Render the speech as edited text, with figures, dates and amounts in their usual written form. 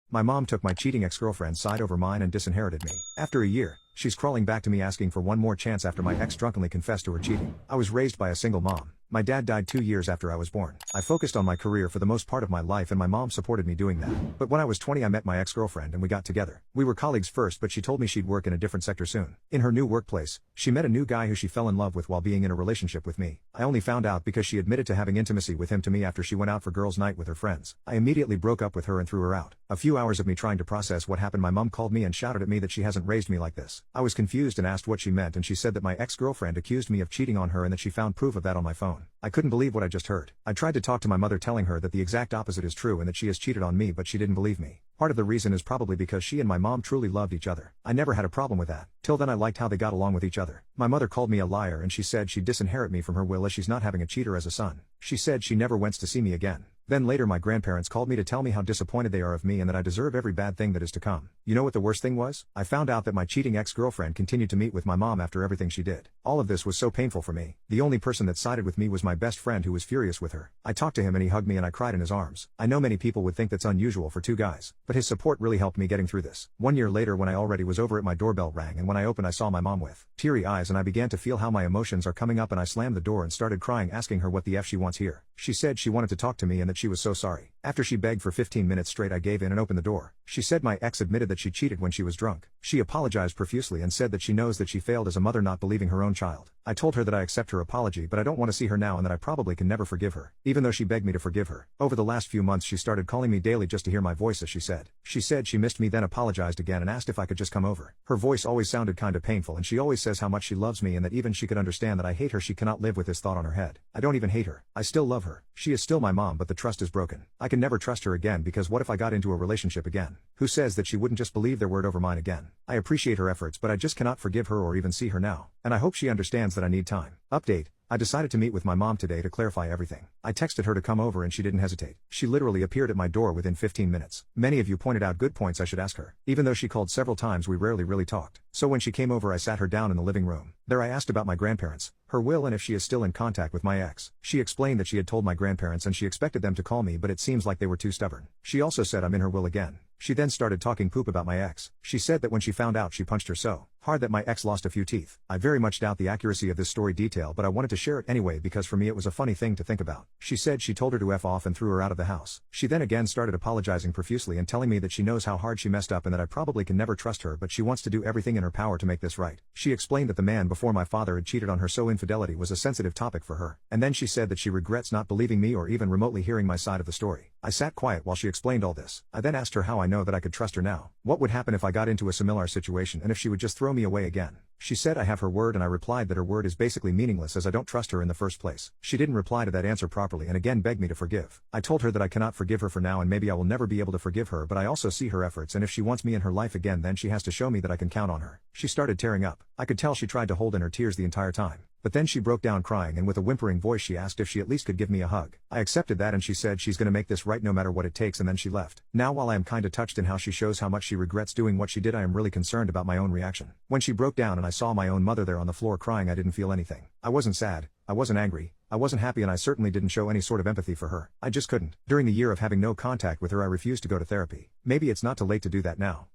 My mom took my cheating ex-girlfriend's side over mine and disinherited me. After a year, she's crawling back to me asking for one more chance after my ex drunkenly confessed to her cheating. I was raised by a single mom. My dad died 2 years after I was born. I focused on my career for the most part of my life and my mom supported me doing that. But when I was 20 I met my ex-girlfriend and we got together. We were colleagues first but she told me she'd work in a different sector soon. In her new workplace, she met a new guy who she fell in love with while being in a relationship with me. I only found out because she admitted to having intimacy with him to me after she went out for girls' night with her friends. I immediately broke up with her and threw her out. A few hours of me trying to process what happened, my mom called me and shouted at me that she hasn't raised me like this. I was confused and asked what she meant and she said that my ex-girlfriend accused me of cheating on her and that she found proof of that on my phone. I couldn't believe what I just heard. I tried to talk to my mother telling her that the exact opposite is true and that she has cheated on me but she didn't believe me. Part of the reason is probably because she and my mom truly loved each other. I never had a problem with that. Till then I liked how they got along with each other. My mother called me a liar and she said she'd disinherit me from her will as she's not having a cheater as a son. She said she never wants to see me again. Then later my grandparents called me to tell me how disappointed they are of me and that I deserve every bad thing that is to come. You know what the worst thing was? I found out that my cheating ex-girlfriend continued to meet with my mom after everything she did. All of this was so painful for me. The only person that sided with me was my best friend who was furious with her. I talked to him and he hugged me and I cried in his arms. I know many people would think that's unusual for two guys, but his support really helped me getting through this. 1 year later when I already was over it my doorbell rang and when I opened I saw my mom with teary eyes and I began to feel how my emotions are coming up and I slammed the door and started crying asking her what the F she wants here. She said she wanted to talk to me and that she was so sorry. After she begged for 15 minutes straight I gave in and opened the door. She said my ex admitted that she cheated when she was drunk. She apologized profusely and said that she knows that she failed as a mother not believing her own child. I told her that I accept her apology but I don't want to see her now and that I probably can never forgive her, even though she begged me to forgive her. Over the last few months she started calling me daily just to hear my voice as she said. She said she missed me then apologized again and asked if I could just come over. Her voice always sounded kinda painful and she always says how much she loves me and that even she could understand that I hate her. She cannot live with this thought on her head. I don't even hate her. I still love her. She is still my mom but the trust is broken. I can never trust her again because what if I got into a relationship again? Who says that she wouldn't just believe their word over mine again? I appreciate her efforts but I just cannot forgive her or even see her now. And I hope she understands that I need time. Update. I decided to meet with my mom today to clarify everything. I texted her to come over and she didn't hesitate. She literally appeared at my door within 15 minutes. Many of you pointed out good points I should ask her. Even though she called several times we rarely really talked. So when she came over I sat her down in the living room. There I asked about my grandparents, her will and if she is still in contact with my ex. She explained that she had told my grandparents and she expected them to call me but it seems like they were too stubborn. She also said I'm in her will again. She then started talking poop about my ex. She said that when she found out she punched her so hard that my ex lost a few teeth. I very much doubt the accuracy of this story detail but I wanted to share it anyway because for me it was a funny thing to think about. She said she told her to F off and threw her out of the house. She then again started apologizing profusely and telling me that she knows how hard she messed up and that I probably can never trust her but she wants to do everything in her power to make this right. She explained that the man before my father had cheated on her so infidelity was a sensitive topic for her. And then she said that she regrets not believing me or even remotely hearing my side of the story. I sat quiet while she explained all this. I then asked her how I know that I could trust her now. What would happen if I got into a similar situation and if she would just throw me away again? She said I have her word and I replied that her word is basically meaningless as I don't trust her in the first place. She didn't reply to that answer properly and again begged me to forgive. I told her that I cannot forgive her for now and maybe I will never be able to forgive her but I also see her efforts and if she wants me in her life again then she has to show me that I can count on her. She started tearing up. I could tell she tried to hold in her tears the entire time. But then she broke down crying and with a whimpering voice she asked if she at least could give me a hug. I accepted that and she said she's gonna make this right no matter what it takes and then she left. Now while I am kinda touched in how she shows how much she regrets doing what she did I am really concerned about my own reaction. When she broke down and I saw my own mother there on the floor crying I didn't feel anything. I wasn't sad. I wasn't angry. I wasn't happy and I certainly didn't show any sort of empathy for her. I just couldn't. During the year of having no contact with her I refused to go to therapy. Maybe it's not too late to do that now.